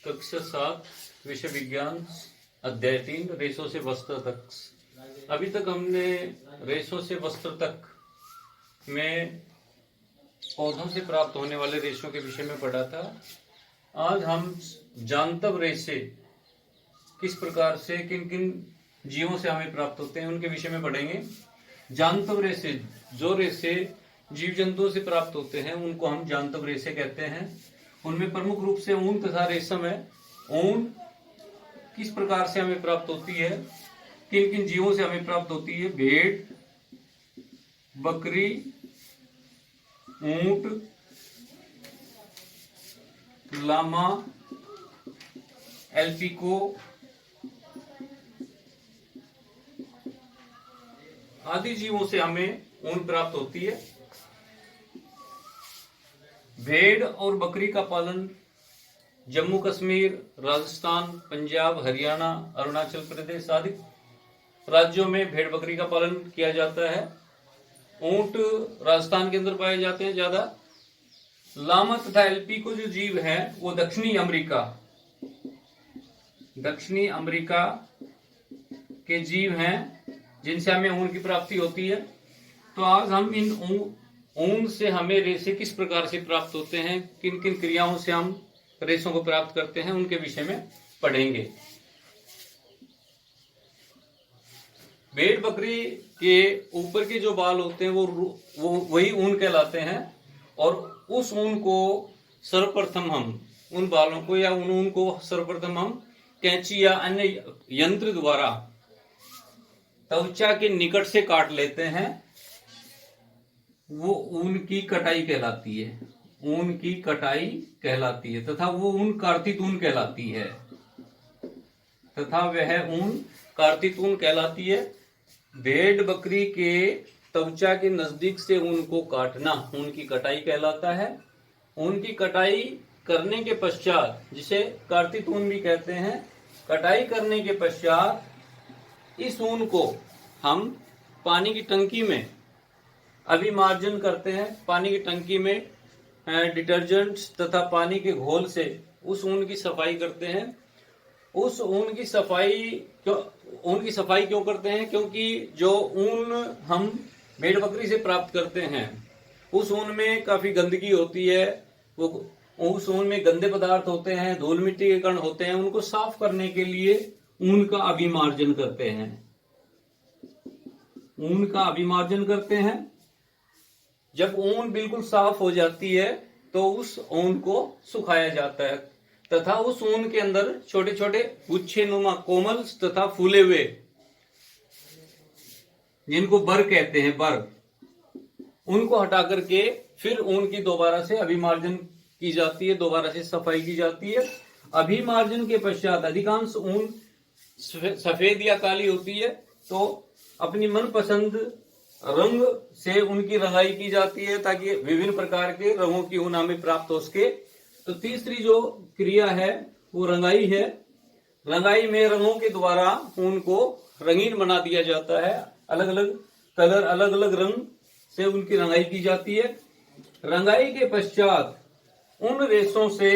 कक्षा 7 विषय विज्ञान अध्याय 3 रेशों से वस्त्र तक। अभी तक हमने रेशों से वस्त्र तक में पौधों से प्राप्त होने वाले रेशों के विषय में पढ़ा था। आज हम जांतव रेशे किस प्रकार से किन किन जीवों से हमें प्राप्त होते हैं उनके विषय में पढ़ेंगे। जांतव रेशे, जो रेशे जीव जंतुओं से प्राप्त होते हैं उनको हम जांतव रेशे कहते हैं। उनमें प्रमुख रूप से ऊन तथा रेशम है। ऊन किस प्रकार से हमें प्राप्त होती है, किन किन जीवों से हमें प्राप्त होती है? भेड़, बकरी, ऊंट, लामा, एल्पिको आदि जीवों से हमें ऊन प्राप्त होती है। भेड़ और बकरी का पालन जम्मू कश्मीर, राजस्थान, पंजाब, हरियाणा, अरुणाचल प्रदेश आदि राज्यों में भेड़ बकरी का पालन किया जाता है। ऊंट राजस्थान के अंदर पाए जाते हैं ज्यादा। लामा तथा एल्पिको जो जीव हैं वो दक्षिणी अमेरिका के जीव हैं जिनसे हमें ऊन की प्राप्ति होती है। तो आज हम इन ऊन से हमें रेशे किस प्रकार से प्राप्त होते हैं, किन किन क्रियाओं से हम रेशों को प्राप्त करते हैं उनके विषय में पढ़ेंगे। भेड़ बकरी के ऊपर के जो बाल होते हैं वो वही ऊन कहलाते हैं और उस ऊन को सर्वप्रथम हम उन बालों को या उन ऊन को सर्वप्रथम हम कैंची या अन्य यंत्र द्वारा त्वचा के निकट से काट लेते हैं। वो ऊन की कटाई कहलाती है, ऊन की कटाई कहलाती है तथा वो ऊन कार्तिक ऊन कहलाती है, तथा वह ऊन कार्तिक ऊन कहलाती है। भेड़ बकरी के त्वचा के नजदीक से ऊन को काटना ऊन की कटाई कहलाता है। ऊन की कटाई करने के पश्चात, जिसे कार्तिक ऊन भी कहते हैं, कटाई करने के पश्चात इस ऊन को हम पानी की टंकी में अभिमार्जन करते हैं। पानी की टंकी में डिटर्जेंट तथा पानी के घोल से उस ऊन की सफाई करते हैं। उस ऊन की सफाई क्यों करते हैं? क्योंकि जो ऊन हम भेड़ बकरी से प्राप्त करते हैं उस ऊन में काफी गंदगी होती है, वो उस ऊन में गंदे पदार्थ होते हैं, धूल मिट्टी के कण होते हैं। उनको साफ करने के लिए ऊन का अभिमार्जन करते हैं, ऊन का अभिमार्जन करते हैं। जब ऊन बिल्कुल साफ हो जाती है तो उस ऊन को सुखाया जाता है तथा उस ऊन के अंदर छोटे छोटे गुच्छे नुमा कोमल तथा फूले हुए, जिनको बर कहते हैं, बर, उनको हटा करके फिर ऊन की दोबारा से अभिमार्जन की जाती है, दोबारा से सफाई की जाती है। अभिमार्जन के पश्चात अधिकांश ऊन सफेद या काली होती है तो अपनी मनपसंद रंग से उनकी रंगाई की जाती है ताकि विभिन्न प्रकार के रंगों की ऊन हमें प्राप्त हो सके। तो तीसरी जो क्रिया है वो रंगाई है। रंगाई में रंगों के द्वारा ऊन को रंगीन बना दिया जाता है, अलग अलग कलर, अलग अलग रंग से उनकी रंगाई की जाती है। रंगाई के पश्चात उन रेशों से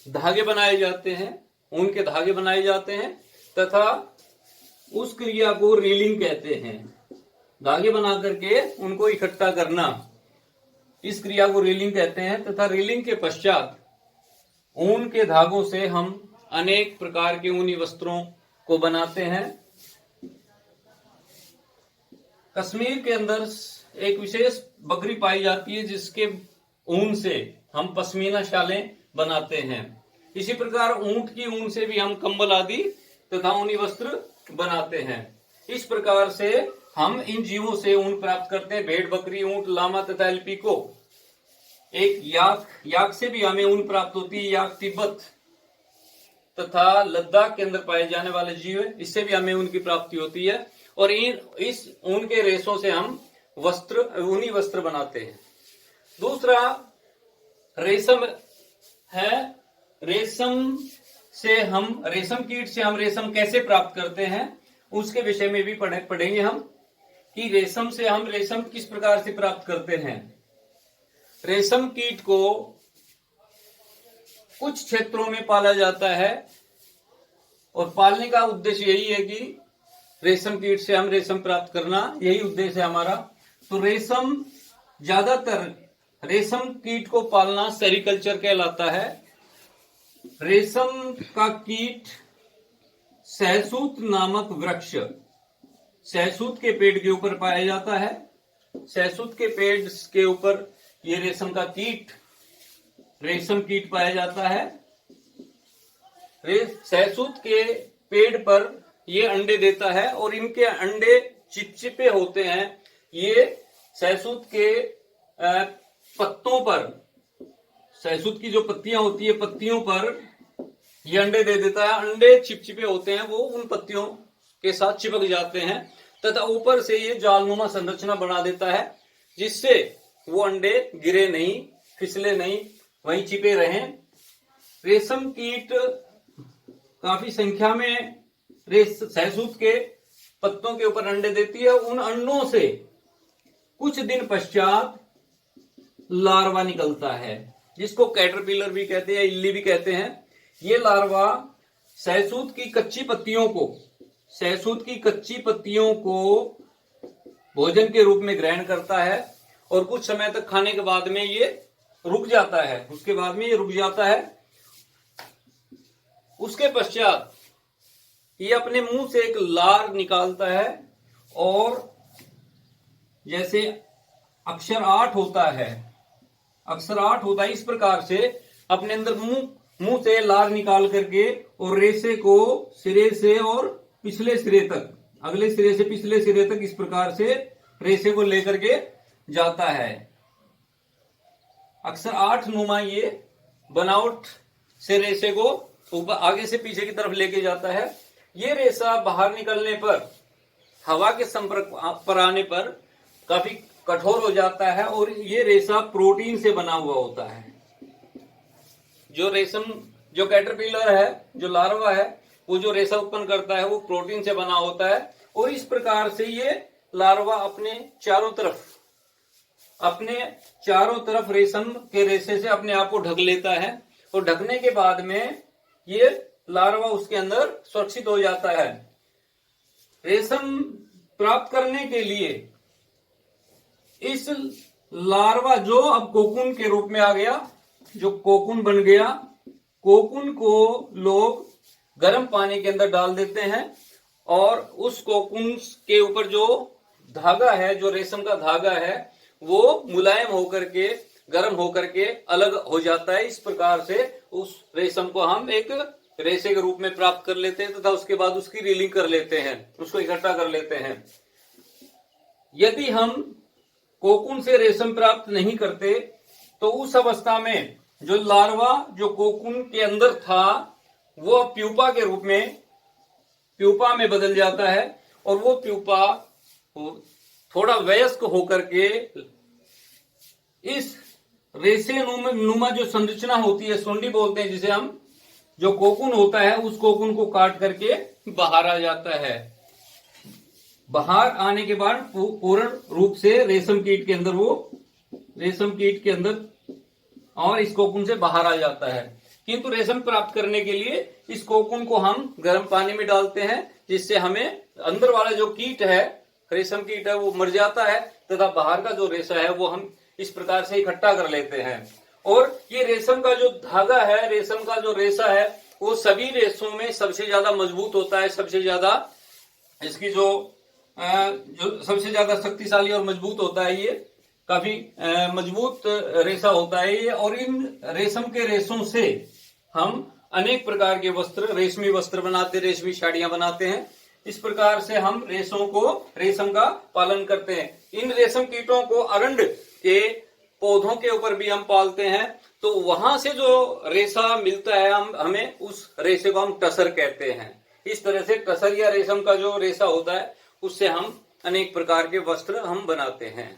धागे बनाए जाते हैं, ऊन के धागे बनाए जाते हैं तथा उस क्रिया को रीलिंग कहते हैं। धागे बना करके उनको इकट्ठा करना, इस क्रिया को रीलिंग कहते हैं। तथा रीलिंग के पश्चात ऊन के धागों से हम अनेक प्रकार के ऊनी वस्त्रों को बनाते हैं। कश्मीर के अंदर एक विशेष बकरी पाई जाती है जिसके ऊन से हम पश्मीना शालें बनाते हैं। इसी प्रकार ऊंट की ऊन से भी हम कंबल आदि तथा ऊनी वस्त्र बनाते हैं। इस प्रकार से हम इन जीवों से ऊन प्राप्त करते हैं। भेड़, बकरी, ऊंट, लामा तथा एल्पिको। एक याक से भी हमें ऊन प्राप्त होती है। याक तिब्बत तथा लद्दाख के अंदर पाए जाने वाले जीव है, इससे भी हमें ऊन की प्राप्ति होती है। और इस ऊन के रेशों से हम ऊनी वस्त्र बनाते हैं। दूसरा रेशम है। रेशम कीट से हम रेशम कैसे प्राप्त करते हैं उसके विषय में भी पढ़ेंगे हम कि रेशम से हम रेशम किस प्रकार से प्राप्त करते हैं। रेशम कीट को कुछ क्षेत्रों में पाला जाता है और पालने का उद्देश्य यही है कि रेशम कीट से हम रेशम प्राप्त करना, यही उद्देश्य है हमारा। तो रेशम, ज्यादातर रेशम कीट को पालना सेरीकल्चर कहलाता है। रेशम का कीट सहसूत नामक वृक्ष, सहसूत के पेड़ के ऊपर पाया जाता है। सहसूत के पेड़ के ऊपर ये रेशम का कीट, रेशम कीट पाया जाता है। सहसूत के पेड़ पर ये अंडे देता है और इनके अंडे चिपचिपे होते हैं। ये सहसूत के पत्तों पर, सहसूत की जो पत्तियां होती है, पत्तियों पर ये अंडे दे देता है। अंडे चिपचिपे होते हैं, वो उन पत्तियों के साथ चिपक जाते हैं तथा ऊपर से ये जालनुमा संरचना बना देता है, जिससे वो अंडे गिरे नहीं, फिसले नहीं, वहीं चिपे रहें। रेशम कीट काफी संख्या में सहसूत के पत्तों के ऊपर अंडे देती है। उन अंडों से कुछ दिन पश्चात लार्वा निकलता है, जिसको कैटरपिलर भी कहते हैं, इल्ली भी कहते हैं। ये लार्वा सहसूत की कच्ची पत्तियों को, सहसूत की कच्ची पत्तियों को भोजन के रूप में ग्रहण करता है और कुछ समय तक खाने के बाद में ये रुक जाता है। उसके बाद में ये रुक जाता है। उसके पश्चात ये अपने मुंह से एक लार निकालता है और जैसे अक्षर 8 होता है, अक्षर 8 होता है, इस प्रकार से अपने अंदर मुंह से लार निकाल करके और रेशे को सिरे से और पिछले सिरे तक, अगले सिरे से पिछले सिरे तक, इस प्रकार से रेशे को लेकर के जाता है। अक्षर 8 नुमा ये बनावट से रेशे को ऊपर आगे से पीछे की तरफ लेके जाता है। ये रेशा बाहर निकलने पर, हवा के संपर्क पर आने पर काफी कठोर हो जाता है और ये रेशा प्रोटीन से बना हुआ होता है। जो रेशम, जो कैटरपिलर है, जो लार्वा है, वो जो रेशा उत्पन्न करता है वो प्रोटीन से बना होता है और इस प्रकार से ये लार्वा अपने चारों तरफ रेशम के रेशे से अपने आप को ढक लेता है और ढकने के बाद में ये लार्वा उसके अंदर सुरक्षित हो जाता है। रेशम प्राप्त करने के लिए इस लार्वा, जो अब कोकून के रूप में आ गया, जो कोकून बन गया, कोकून को लोग गर्म पानी के अंदर डाल देते हैं और उस कोकून के ऊपर जो धागा है, जो रेशम का धागा है, वो मुलायम होकर के, गर्म होकर के अलग हो जाता है। इस प्रकार से उस रेशम को हम एक रेशे के रूप में प्राप्त कर लेते हैं तथा उसके बाद उसकी रीलिंग कर लेते हैं, उसको इकट्ठा कर लेते हैं। यदि हम कोकून से रेशम प्राप्त नहीं करते तो उस अवस्था में जो लार्वा, जो कोकून के अंदर था, वो प्यूपा के रूप में, प्यूपा में बदल जाता है और वो प्यूपा थोड़ा वयस्क होकर के इस रेशे नुमा जो संरचना होती है, सुंडी बोलते हैं जिसे हम, जो कोकून होता है, उस कोकून को काट करके बाहर आ जाता है। बाहर आने के बाद पूर्ण रूप से रेशम कीट के अंदर, वो रेशम कीट के अंदर और इस कोकून से बाहर आ जाता है। किंतु रेशम प्राप्त करने के लिए इस कोकून को हम गर्म पानी में डालते हैं, जिससे हमें अंदर वाला जो कीट है, रेशम कीट है, वो मर जाता है तथा बाहर का जो रेशा है वो हम इस प्रकार से इकट्ठा कर लेते हैं। और ये रेशम का जो धागा है, रेशम का जो रेशा है, वो सभी रेशों में सबसे ज्यादा मजबूत होता है, सबसे ज्यादा इसकी जो सबसे ज्यादा शक्तिशाली और मजबूत होता है। ये काफी मजबूत रेशा होता है ये। और इन रेशम के रेशों से हम अनेक प्रकार के वस्त्र, रेशमी वस्त्र बनाते, रेशमी साड़ियां बनाते हैं। इस प्रकार से हम रेशम का पालन करते हैं। इन रेशम कीटों को अरंड के पौधों के ऊपर भी हम पालते हैं, तो वहां से जो रेशा मिलता है हमें उस रेशे को हम टसर कहते हैं। इस तरह से टसर या रेशम का जो रेशा होता है, उससे हम अनेक प्रकार के वस्त्र हम बनाते हैं।